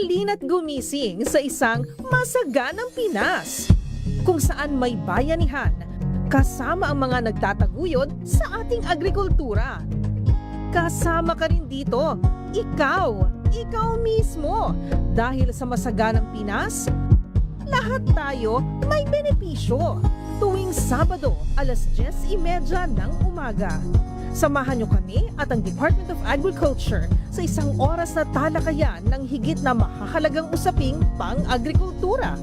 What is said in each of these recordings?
halina't gumising sa isang masaganang Pinas, kung saan may bayanihan, kasama ang mga nagtataguyod sa ating agrikultura. Kasama ka rin dito, ikaw mismo. Dahil sa masaganang Pinas, lahat tayo may benepisyo. Tuwing Sabado, alas 10:30 ng umaga. Samahan niyo kami at ang Department of Agriculture sa isang oras na talakayan ng higit na mahahalagang usaping pang-agrikultura.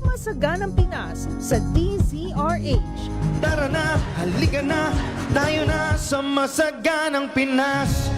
Masaganang Pinas sa DZRH. Tara na, halika na, tayo na sa Masaganang Pinas.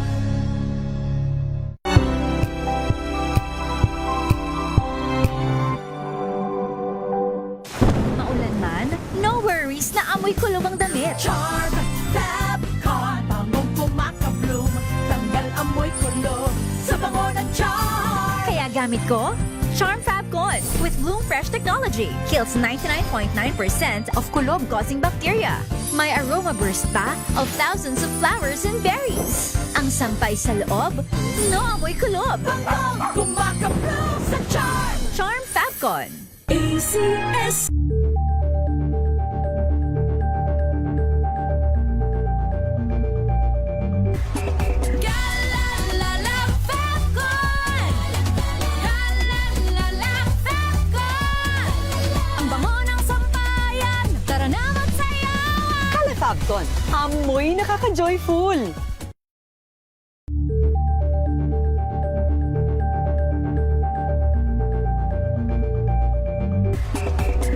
Maulan man, no worries na amoy kulog ang damit. Charm Fabcon, bangong kumakabloom, tanggal amoy kulog sa bango ng Charm. Kaya gamit ko, Charm Fabcon with Bloom Fresh technology. Kills 99.9% of kulob-causing bacteria. May aroma burst pa of thousands of flowers and berries. Ang sampay sa loob, no amoy kulob. Bangong kumakabloom sa Charm. Charm Fabcon. ACS. Galalala Fabcon. Galalala Fabcon. Ang bango ng sampayan, tara na magsayawan. Calafabcon, amoy nakaka-joyful.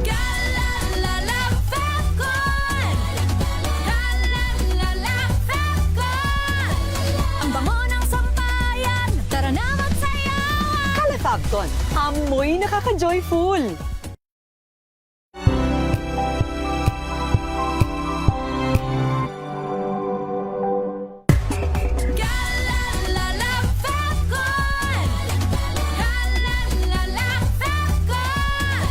Galalala Fabcon. Galalala Fabcon. Ang bango ng sampayan, tara na magsayawan. Calafabcon, amoy nakaka-joyful. Galalala Fabcon. Galalala Fabcon.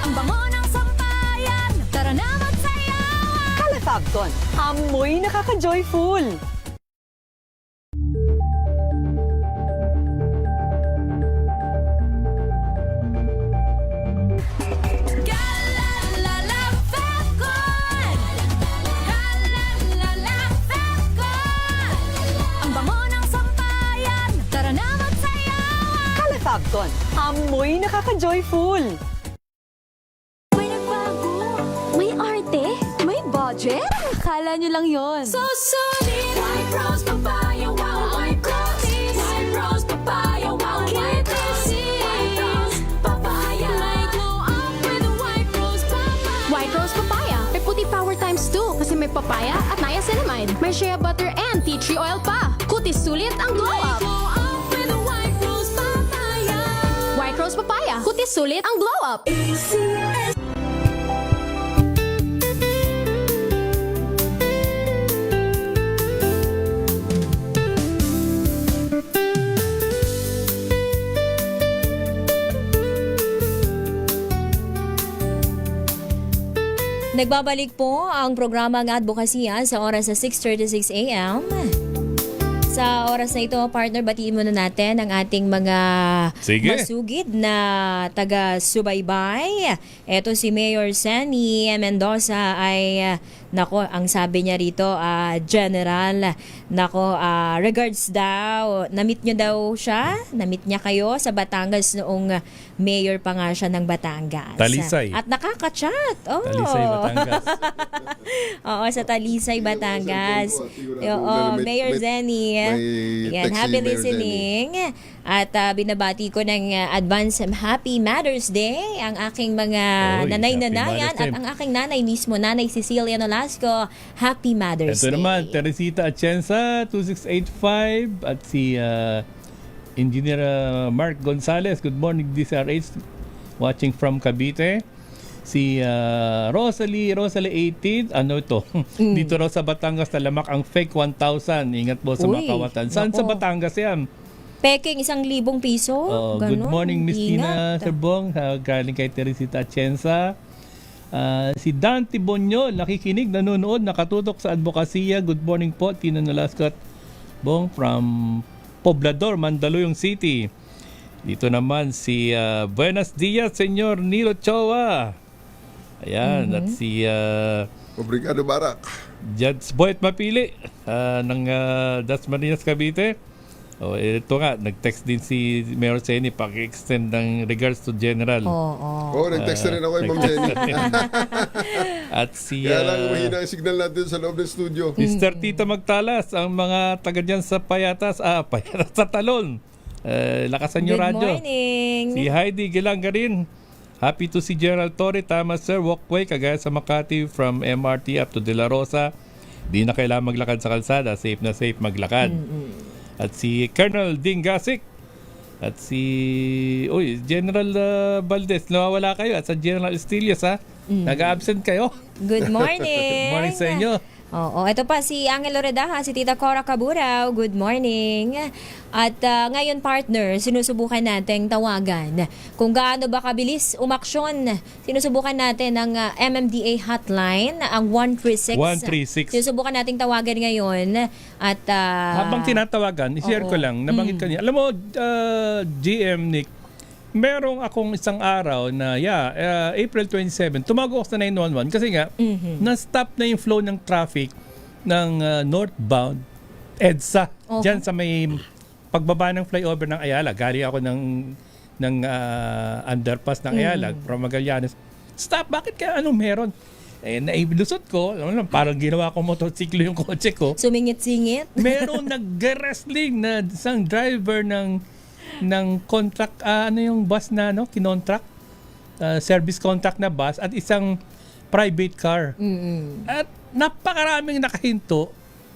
Ang bango ng sampayan, tara na magsayawan. Calafabcon, amoy nakaka-joyful. Galalala Fabcon. Galalala Fabcon. Ang bango ng sampayan, tara na magsayawan. Calafabcon, amoy nakaka-joyful. May nagbago, may arte, may budget. Akala nyo lang yon. So solid, white rose papaya, wow, white rose. White rose papaya, wow, white rose. White rose papaya. May glow up with a white rose papaya. White Rose Papaya. May puti power times 2 kasi may papaya at niacinamide. May shea butter and tea tree oil pa. Kutis sulit ang glow May up. glow up with a white rose papaya. White Rose Papaya. Kutis sulit ang glow up. ACS. Nagbabalik po ang programang Advokasya sa oras sa 6:36 a.m. Sa oras na ito, partner, batiin muna natin ang ating mga masugid na taga-subaybay. Ito si Mayor Senny Mendoza ay, nako, ang sabi niya rito, General, nako, regards daw. Na-meet niyo daw siya? Na-meet niya kayo sa Batangas noong mayor pa nga siya ng Batangas. Talisay. At nakaka-chat. Oh. Talisay, Batangas. Oo, sa Talisay, Batangas. Oo, Mayor Zenny. Yan, happy listening. At binabati ko ng advance Happy Mother's Day ang aking mga nanay-nanayan at ang aking nanay mismo, Nanay Cecilia Nolasco. Happy Mother's Day. Ito naman, Teresita Atienza, 2685 at si Engineer Mark Gonzalez. Good morning, DCRH. Watching from Cavite. Si Rosalie 18, ano ito? Dito raw sa Batangas, talamak ang fake 1,000. Ingat po sa mga kawatan. Saan sa Batangas yan? Peking 1,000 piso. Good morning, Miss Tina Ingat. Serbong. Galing kay Teresita Atienza. Si Dante Bonyo, nakikinig, nanonood, nakatutok sa advokasya. Good morning po, Tina Nolasco at Bong from Poblador, Mandaluyong City. Dito naman si Buenos Dias, Senyor Nilo Choa. Ayan, at si Obrigado, Barak. Judge Boyd Mapili ng Dasmariñas, Cavite. Oh, ito nga, nag-text din si Mayor Senny paki-extend ng regards to General. Oo, nag-text na rin ako kay Ma'am Jenny. At si Kaya lang, mahina ang signal natin sa loob ng studio. Mr. Tito Magtalas, ang mga taga dyan sa Payatas, sa Talon. Lakasan nyo Good radyo. morning. Si Heidi Gilangarin. Happy to see Gerald Torre. Tama sir, walkway kagaya sa Makati from MRT up to De La Rosa. Di na kailangan maglakad sa kalsada. Safe na safe maglakad. At si Colonel Ding Gasik. At si General Valdez. Nawawala kayo. At sa General Estillas ha. Nag-absent kayo. Good morning. Good morning sa inyo. Oo, ito pa si Angelo Redaha, si Tita Cora Caburaw. Good morning. At ngayon partner, sinusubukan nating tawagan kung gaano ba kabilis umaksyon. Sinusubukan natin ang MMDA hotline, ang 136. 136. Sinusubukan nating tawagan ngayon. At Habang tinatawagan, i-share ko lang, nabanggit ko niya. Alam mo, GM Nick, merong akong isang araw na, April 27, tumago ako sa 911 kasi nga, na-stop na yung flow ng traffic ng northbound EDSA. Diyan sa may pagbaba ng flyover ng Ayala. Galing ako ng underpass ng Ayala from Magallanes. Stop, bakit kaya anong meron? Nailusot ko, parang ginawa ko motorsiklo yung kotse ko. sumingit-singit. Meron nag-wrestling na isang driver ng contract, yung bus na kinontract, service contract na bus at isang private car. At napakaraming nakahinto.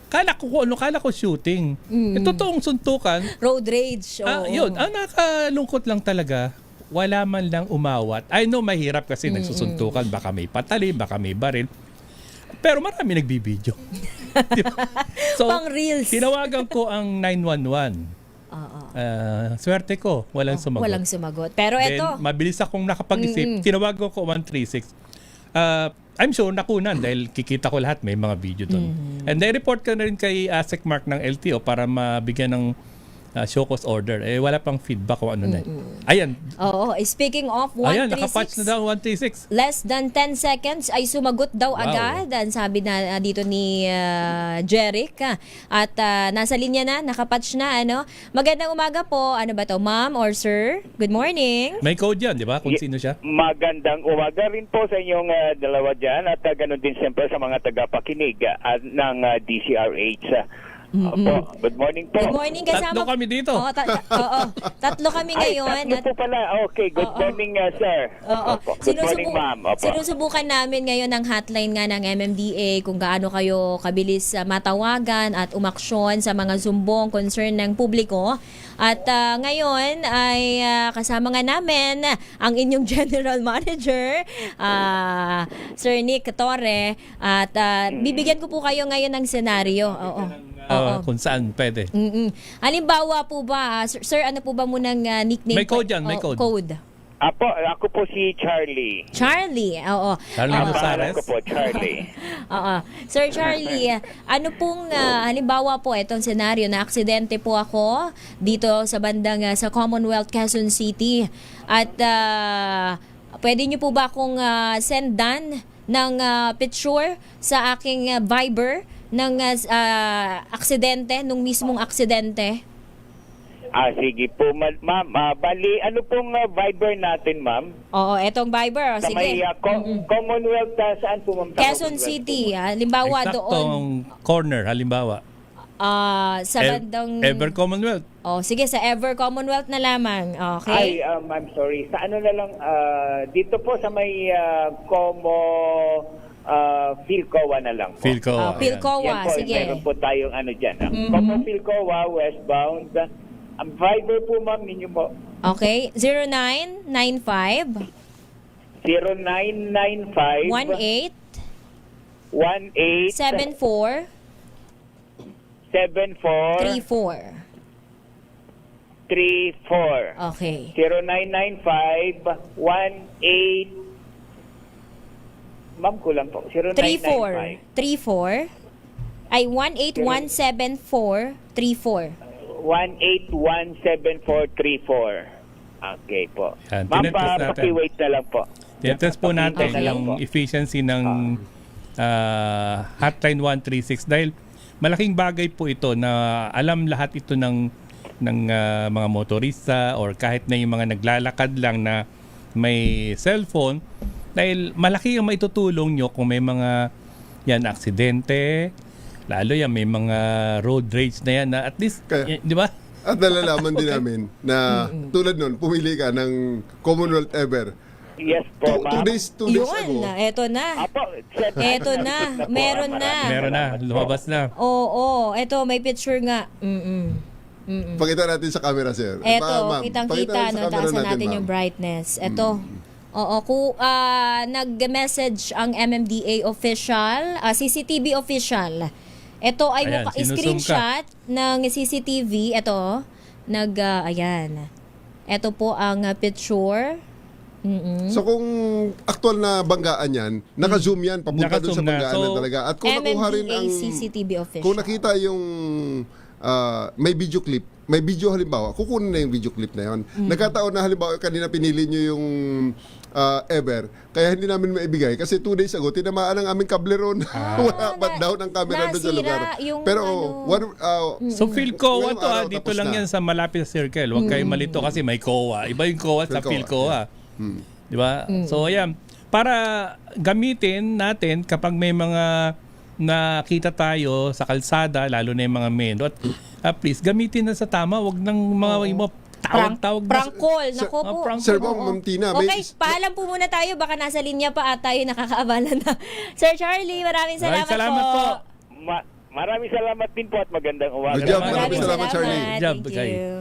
Kala ko shooting. Totoong suntukan. Road rage. Yun, ang nakalungkot lang talaga, wala man lang umawat. I know mahirap kasi nagsusuntukan, baka may patali, baka may baril. Pero marami nagbibideo. Diba? So, Pang reels. tinawagan ko ang 911. Swerte ko, walang sumagot. Walang sumagot. Pero Then, ito, mabilis akong nakapag-isip. Tinawagan ko 136. I'm sure nakunan dahil kikita ko lahat. May mga video doon. And then report ka na rin kay ASEC Mark ng LTO para mabigyan ng show cause order. Wala pang feedback kung ano na. Ayan. speaking of 136. Ayan, nakapatch na daw 136. Less than 10 seconds ay sumagot daw agad. Ang sabi na dito ni Jeric. At nasa linya na, nakapatch na. Magandang umaga po. Ano ba to, ma'am or sir? Good morning. May code yan, di ba? Kung sino siya. Magandang umaga rin po sa inyong dalawa dyan at ganun din siyempre sa mga tagapakinig ng DCRH. Opo. Good morning po. Good morning kasama. Tatlo kami dito. Oo, tatlo kami ngayon. Tatlo po pala. Okay, good morning sir. Opo. Good morning ma'am. Opo. Sinusubukan namin ngayon ang hotline nga ng MMDA kung gaano kayo kabilis matawagan at umaksyon sa mga sumbong concern ng publiko. At ngayon ay kasama nga namin ang inyong General Manager, Sir Nick Torre. At bibigyan ko po kayo ngayon ng senaryo. Kung saan pwede. Halimbawa po ba, sir, ano po ba munang nickname? May code yan, may code. Ako po si Charlie. Charlie, oo. Charlie Rosares. Ako po, Charlie. Sir Charlie, ano pong halimbawa po itong senaryo na aksidente po ako dito sa bandang sa Commonwealth, Quezon City. At pwede niyo po ba akong sendan ng picture sa aking Viber ng aksidente, nung mismong aksidente? Sige po, ma'am. Bali, ano pong Viber natin, ma'am? Oo, etong Viber. Sa Sige. may Commonwealth, saan po, ma'am? Quezon City, halimbawa doon. Eksaktong corner, halimbawa. Sa bandang... Ever Commonwealth. Sige, sa Ever Commonwealth na lamang. Okay? I'm sorry. Sa ano na lang, dito po sa may Philcoa na lang po. Philcoa. Philcoa, Yan po, sige. meron po tayong ano dyan. Como Philcoa, westbound. Ang Viber po, ma'am, ninyo po. Okay, 0995 0995 18 18 74 74 34. 34. Okay. 0995 18 Ma'am, kulang po. 0995 34 ay 18174 34. 18174434. Okay po. Yan, Ma'am, tinetest natin. paki-wait na lang po. Tinetest po natin Okay. yung efficiency ng Hotline 136 dahil malaking bagay po ito na alam lahat ito ng mga motorista or kahit na yung mga naglalakad lang na may cellphone dahil malaki ang maitutulong nyo kung may mga yan aksidente, lalo yan may mga road rage na yan na at least, di ba? At nalalaman din namin na tulad nun, pumili ka ng Commonwealth Ever. Yes po, ma'am. 2 days ago. Yun, eto na. Apo, set. Eto na, meron na. Meron na, lumabas na. Oo, eto may picture nga. Pakita natin sa camera, sir. Eto, Ma'am, kitang-kita, pakita no, sa camera taasan natin ma'am. yung brightness. Eto. Oo, nag-message ang MMDA official, CCTV official. Ito ay Ayan, sinusum screenshot ng CCTV. Ito, ayan. Ito po ang picture. So kung actual na banggaan yan, naka-zoom yan, papunta doon sa Naka-zoom na. banggaan So, na talaga. At kung nakuha rin MMDA ang... CCTV official. Kung nakita yung may video clip, may video halimbawa, kukunin na yung video clip na yun. Nagkataon na halimbawa, kanina pinili nyo yung Ever, kaya hindi namin maibigay kasi 2 days ago, tinamaan ang aming kable ron. Wala pa down ang camera doon sa lugar. yung Pero, So PhilCoa ngayong to araw, dito tapos lang na. yan sa malapit sa circle. Huwag kayong malito kasi may COA. Iba yung COA sa PhilCoa, PhilCoa. Di ba? So ayan, para gamitin natin kapag may mga nakita tayo sa kalsada, lalo na yung mga mendo, at please gamitin na sa tama, wag nang mga tawag-tawag na. Prank call. Naku po. prank Sir call. Bong, Ma'am Tina, Okay, paalam po muna tayo. Baka nasa linya pa at tayo nakakaabala na. Sir Charlie, maraming salamat, Salamat po. Maraming salamat din po at magandang umaga. Good job. Maraming Maraming salamat, Charlie. Good job, Thank Kay. you.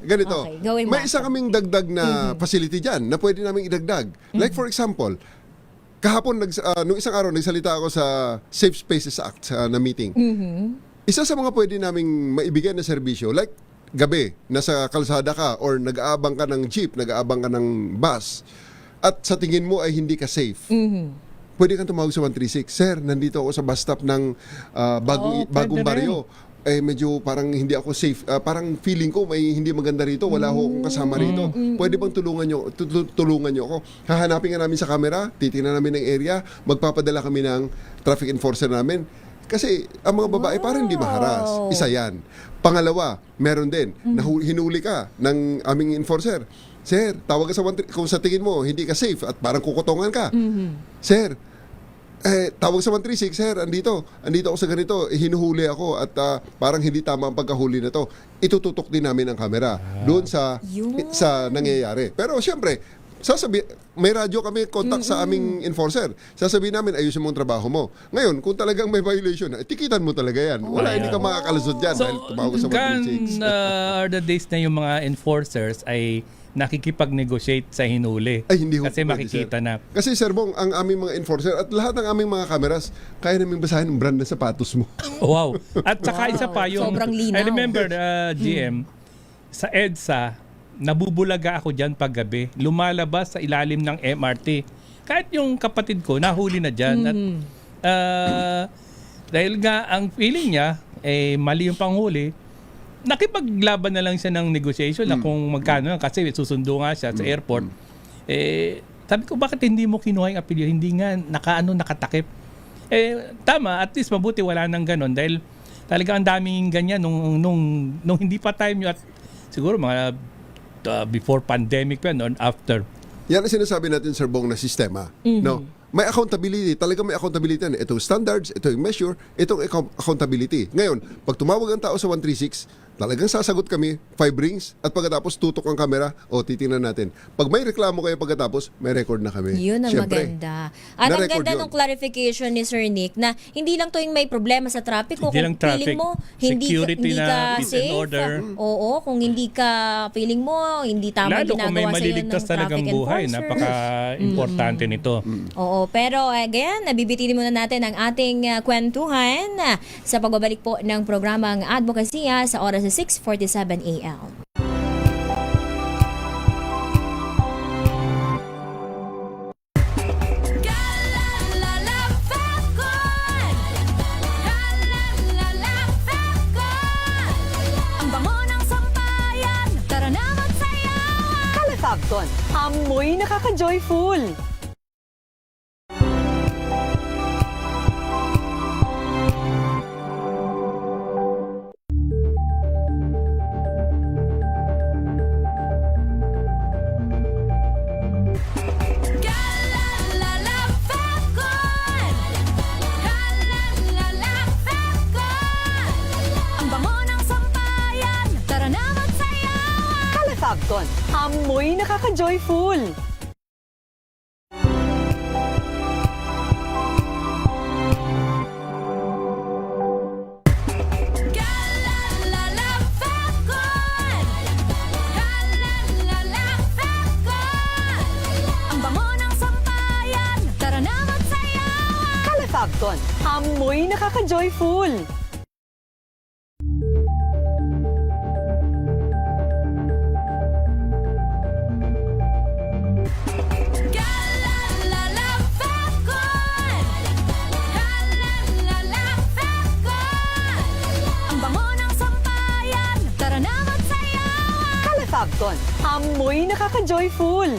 Ganito, Okay, going may back. isa kaming dagdag na facility dyan na pwede namin idagdag. Like for example, kahapon, nung isang araw, nagsalita ako sa Safe Spaces Act na meeting. Isa sa mga pwede naming maibigay na serbisyo, like gabi, nasa kalsada ka or nag-aabang ka ng jeep, nag-aabang ka ng bus, at sa tingin mo ay hindi ka safe. Pwede kang tumawag sa 136. Sir, nandito ako sa bus stop ng bagong pwede baryo. Medyo parang hindi ako safe. Parang feeling ko may hindi maganda rito. Wala ho akong kasama rito. Pwede bang tulungan nyo ako? Hahanapin nga namin sa camera, titingnan namin ng area, magpapadala kami ng traffic enforcer namin. Kasi ang mga babae parang hindi maharas. Isa yan. Pangalawa, meron din. Hinuli ka ng aming enforcer. Sir, tawag ka sa 136 kung sa tingin mo hindi ka safe at parang kukutongan ka. Sir, tawag sa 136, sir, andito ako sa ganito, hinuhuli ako at parang hindi tama ang pagkahuli na to. Itututok din namin ang camera doon sa nangyayari. Pero siyempre, may radyo kami contact sa aming enforcer. Sasabihin namin, ayusin mo ang trabaho mo. Ngayon, kung talagang may violation, tikitan mo talaga yan. Wala, hindi ka makakalusot dyan dahil tumawag ka sa 136. Are the days na yung mga enforcers ay nakikipag-negotiate sa hinuli. Ay, hindi ho kasi pwede, makikita sir. na. Kasi Sir Bong, ang aming mga enforcer at lahat ng aming mga cameras, kaya naming basahin ang brand ng sapatos mo. Wow. At saka isa pa yung... Sobrang linaw. I remember, GM, sa EDSA, nabubulaga ako dyan paggabi. Lumalabas sa ilalim ng MRT. Kahit yung kapatid ko, nahuli na dyan. At, dahil nga, ang feeling niya, mali yung panghuli, nakipaglaban na lang siya ng negotiation na kung magkano kasi susundo nga siya sa airport. Sabi ko, bakit hindi mo kinuha yung apelyo? Hindi nga, nakatakip. Tama, at least mabuti wala nang ganon dahil talaga ang daming ganyan nung hindi pa time nyo at siguro mga before pandemic pa or after. Yan ang sinasabi natin, Sir Bong, na sistema. No? May accountability. Talaga may accountability. Itong standards, itong measure, itong accountability. Ngayon, pag tumawag ang tao sa 136, talagang sasagot kami, 5 rings, at pagkatapos tutok ang camera, titingnan natin. Pag may reklamo kayo pagkatapos, may record na kami. Yun ang Siyempre, maganda. At ang na-record ganda yun. ng clarification ni Sir Nick na hindi lang to yung may problema sa traffic o Hindi kung lang traffic. feeling mo hindi Security ka na, peace and safe. order. Oo, kung hindi ka feeling mo hindi tama Lalo kung may ginagawa sa iyo ng maliligtas talagang traffic buhay, enforcer. napaka-importante nito. Oo, pero again, nabibitinin muna natin ang ating kwentuhan sa pagbabalik po ng programang Advokasya sa oras sa 6:47 a.m. Ang bango ng sampayan, tara na magsayaw. Fabcon, amoy nakaka-joyful. Galalala Fabcon! Galalala Fabcon! Ang bango ng sampayan, tara na magsayawan! Kala Fabcon, amoy nakaka-joyful. Galalala Fabcon! Galalala Fabcon! Ang bango ng sampayan, tara na magsayawan! Kala Fabcon, amoy nakaka-joyful. Galalala Fabcon! Galalala Fabcon! Ang bango ng sampayan, tara na magsayawan! Kala Fabcon, amoy nakaka-joyful.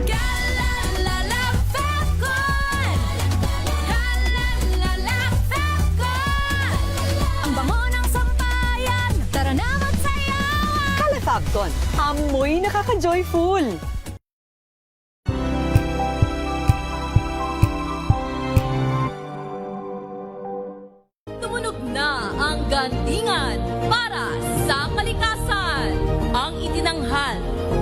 Galalala Fabcon! Galalala Fabcon! Ang bango ng sampayan, tara na magsayawan! Kala Fabcon, amoy nakaka-joyful. Tumunog na ang gandingan para sa kalikasan. Ang itinanghal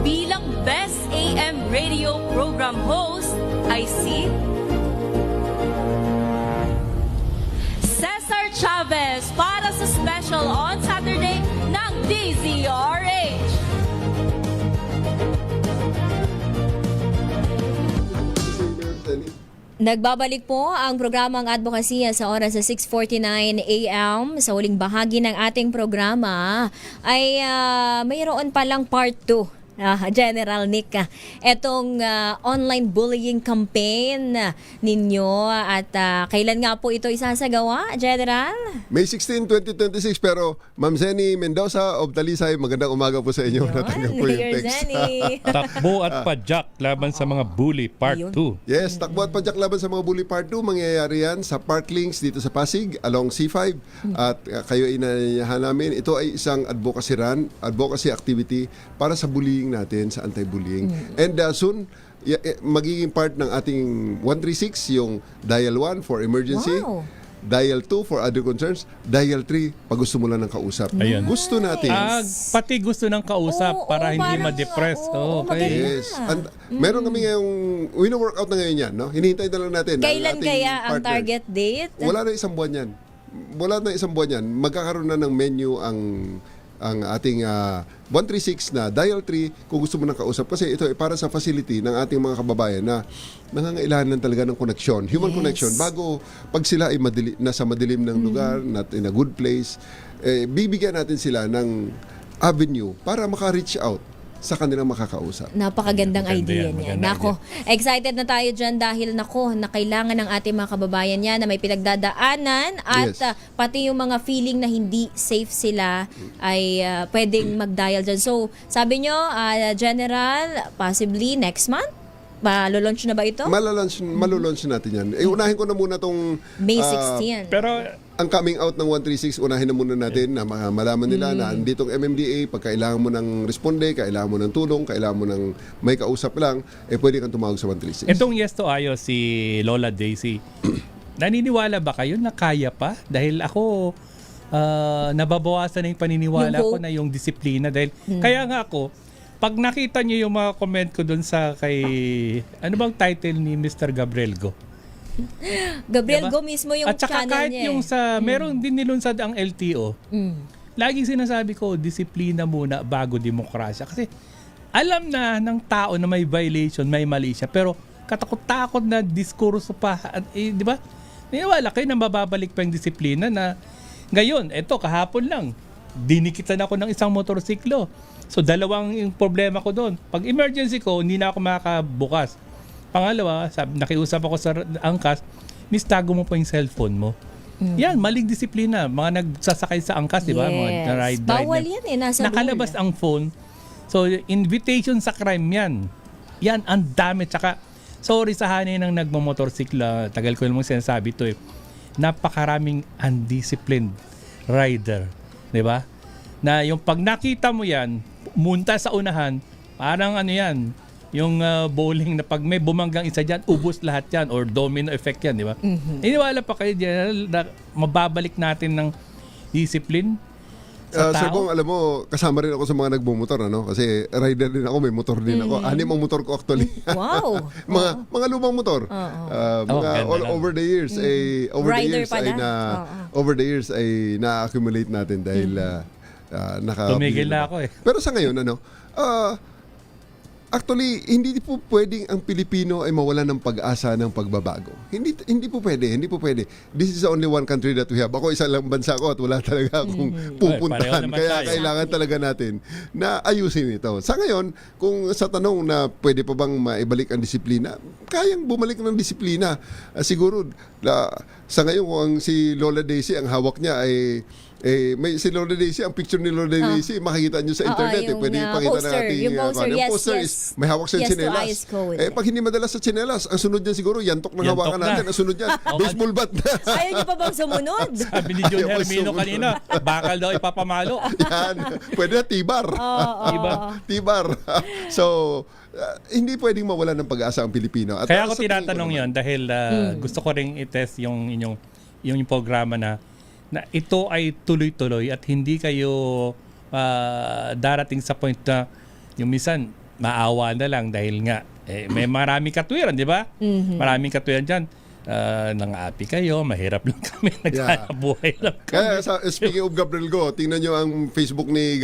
bilang Best AM Radio Program Host ay si Cesar Chavez para sa special on Saturday ng DZRH. Nagbabalik po ang programang Advokasya sa oras sa 6:49 AM. Sa huling bahagi ng ating programa ay mayroon palang part 2. General Nick, etong online bullying campaign ninyo at kailan nga po ito isasagawa, General? May 16, 2026, pero Ma'am Zenny Mendoza of Talisay, magandang umaga po sa inyo. Natanggap po yung Mayor text. Zenny. Takbo at padyak laban sa mga bully part Ayun. 2. Yes, takbo at padyak laban sa mga bully part 2. Mangyayari yan sa Park Links dito sa Pasig along C5. At kayo inayahan namin. Ito ay isang advocacy run, advocacy activity para sa bullying natin, sa anti-bullying. And soon, magiging part ng ating 136, yung dial 1 for emergency. Wow. Dial 2 for other concerns. Dial 3 pag gusto mo lang ng kausap. Ayun. Gusto natin. Pati gusto ng kausap Oo, para hindi parang, ma-depress. oo, Okay. maganda. Yes. Meron kami ngayong wino-workout na ngayon yan, no? Hinihintay na lang natin. ang Kailan ating kaya ang partner. target date? Wala na isang buwan yan. Wala na isang buwan yan. Magkakaroon na ng menu ang ating 136 na dial 3 kung gusto mo ng kausap. Kasi ito ay para sa facility ng ating mga kababayan na nangangailangan talaga ng connection, human connection. Bago pag sila ay nasa madilim ng lugar, not in a good place, bibigyan natin sila ng avenue para maka-reach out sa kanilang makakausap. Napakagandang Maganda idea yan, niya. maganda Nako, excited na tayo dyan dahil na kailangan ng ating mga kababayan yan na may pinagdadaanan at Yes. pati yung mga feeling na hindi safe sila ay pwedeng mag-dial dyan. So, sabi nyo, General, possibly next month? Malulaunch na ba ito? Malulaunch natin yan. Unahin ko na muna tong May 16. Pero ang coming out ng 136, unahin na muna natin na malaman nila na andito ang MMDA, pag kailangan mo ng responde, kailangan mo ng tulong, kailangan mo ng may kausap lang, pwede kang tumawag sa 136. itong yes to ayos si Lola Daisy, naniniwala ba kayo na kaya pa? Dahil ako, nababawasan na yung paniniwala Yung ko na yung disiplina. Dahil kaya nga ako, pag nakita niyo yung mga comment ko dun sa kay, ano bang title ni Mr. Gabriel Go? Gabriel Diba? Go mismo yung At saka channel kahit niya. yung sa, meron din nilunsad ang LTO, laging sinasabi ko, disiplina muna bago demokrasya. Kasi alam na ng tao na may violation, may mali siya, pero katakot-takot na diskurso pa. At, di ba? Niniwala kayo na mababalik pa yung disiplina na ngayon, eto kahapon lang, dinikitan ako ng isang motorsiklo. So dalawang yung problema ko doon. Pag emergency ko, hindi na ako makakabukas. Pangalawa, nakiusap ako sa angkas, miss, tago mo pa yung cellphone mo. Yan, maling disiplina. Mga nagsasakay sa angkas, di ba? Mga Yes. ride. Bawal yan eh, nasa Nakalabas rule. ang phone. So, invitation sa crime yan. Yan, ang dami. Tsaka, sorry sa hanay ng nagmamotorsikla. Tagal ko namang sinasabi to eh. Napakaraming undisciplined rider. Di ba? Na yung pag nakita mo yan, munta sa unahan, parang ano yan, yung bowling na pag may bumanggang isa dyan, ubos lahat yan or domino effect yan, di ba? Iniwala pa kayo, General, na mababalik natin ng discipline sa Sir tao? Bong, alam mo, kasama rin ako sa mga nagbumotor, ano? Kasi rider din ako, may motor din ako. 6 ang motor ko actually. Wow. mga lumang motor. Mga ganda all lang. over the years over Rider the years pala. over the years ay na-accumulate natin dahil naka Tumigil na ako eh. Pero sa ngayon actually, hindi po pwedeng ang Pilipino ay mawalan ng pag-asa ng pagbabago. Hindi po pwede. This is the only one country that we have. Ako isa lang bansa ko at wala talaga akong Pareho pupuntahan. naman Kaya tayo. kailangan talaga natin na ayusin ito. Sa ngayon, kung sa tanong na pwede pa bang maibalik ang disiplina, kayang bumalik ng disiplina. Siguro, sa ngayon kung ang si Lola Daisy, ang hawak niya ay may si Lola Daisy, ang picture ni Lola Daisy, makikita nyo sa internet. yung, Pwede ipakita poster. natin. Yung poster, yes, poster yes. is may hawak siyang Yes to tsinelas. eyes code. Pag hindi madala sa tsinelas, ang sunod niyan siguro, yantok ng Yantok hawakan na. natin. Ang sunod niyan, baseball bat na. Ayaw niyo pa bang sumunod? Sabi ni John Ayaw ko Hermino sumunod. kanina, bakal daw ipapamalo. Yan. Pwede na tibar. Diba? Tibar. So, hindi pwedeng mawala ng pag-asa ang Pilipino. At Kaya ako sa tingin ko tinatanong naman, yon dahil gusto ko ring i-test yung inyong yung programa na ito ay tuloy-tuloy at hindi kayo darating sa point na yung minsan maawa na lang dahil nga may maraming katwiran, di ba? Maraming katwiran dyan. Nang-api kayo, mahirap lang kami, naghanap buhay lang kami. Kaya speaking of Gabriel Go, tingnan nyo ang Facebook ni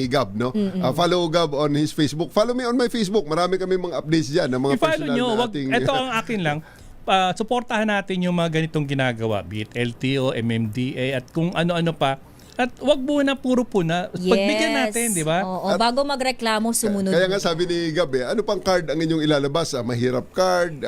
Gab, no? Follow Gab on his Facebook. Follow me on my Facebook. Marami kami mga updates dyan, ng mga I-follow personal nyo. na Wag, ating... ito ang akin lang. Suportahan natin yung mga ganitong ginagawa, be it LTO, MMDA, at kung ano-ano pa. At wag muna puro puna. Pagbigyan natin, di ba? Oo, bago magreklamo, sumunod. Kaya nga sabi ni Gab, ano pang card ang inyong ilalabas? Mahirap card,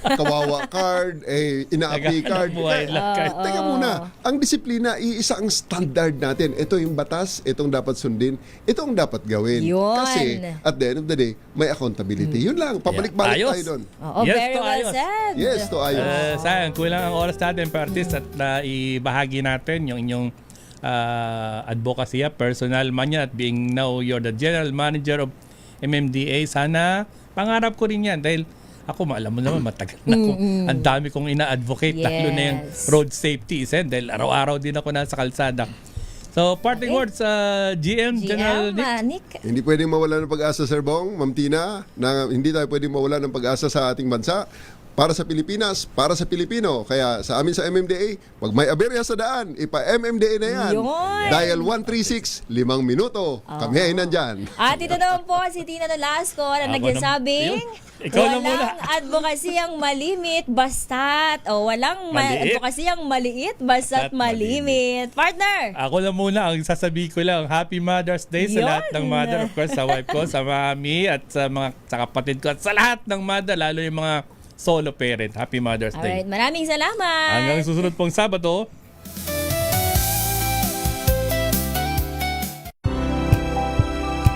kawawa card, inaapi Naghahanap card. buhay lang card. Teka muna, ang disiplina, iisa ang standard natin. Ito yung batas, itong dapat sundin, ito ang dapat gawin. Yun. Kasi at the end of the day, may accountability. Yun lang, pabalik-balik Ayos. tayo doon. Oo, Yes very to well ayos. said. Yes, to ayos. Sayang, kulang ang oras natin, Pertis, at ibahagi natin yung inyong advocacy, personal man yan, at being now you're the general manager of MMDA. Sana, pangarap ko rin yan dahil ako, alam mo naman, matagal na ako. Ang dami kong ina-advocate, lalo na yung Yes. road safety. Dahil araw-araw din ako nasa kalsada. So, parting words, GM, General Nick. Nick. Hindi pwedeng mawala ng pag-asa, Sir Bong, Ma'am Tina, na hindi tayo pwedeng mawala ng pag-asa sa ating bansa. Para sa Pilipinas, para sa Pilipino. Kaya sa amin sa MMDA, pag may aberya sa daan, ipa-MMDA na yan. Yun. Dial 136, 5 minuto. Kami ay nandyan. At ito naman po si Tina Nolasco na Ako nagsasabing Yun. Ikaw na muna. walang advocacy ang malimit basta't walang Maliit. advocacy ang maliit basta't Basta't malimit. Partner! Ako na muna, ang sasabihin ko lang, Happy Mother's Day sa Yun. lahat ng mother. Of course, sa wife ko, sa mami, at sa kapatid ko, at sa lahat ng mother, lalo yung mga solo parent. Happy Mother's Day. Alright, maraming salamat! Hanggang susunod pong Sabado,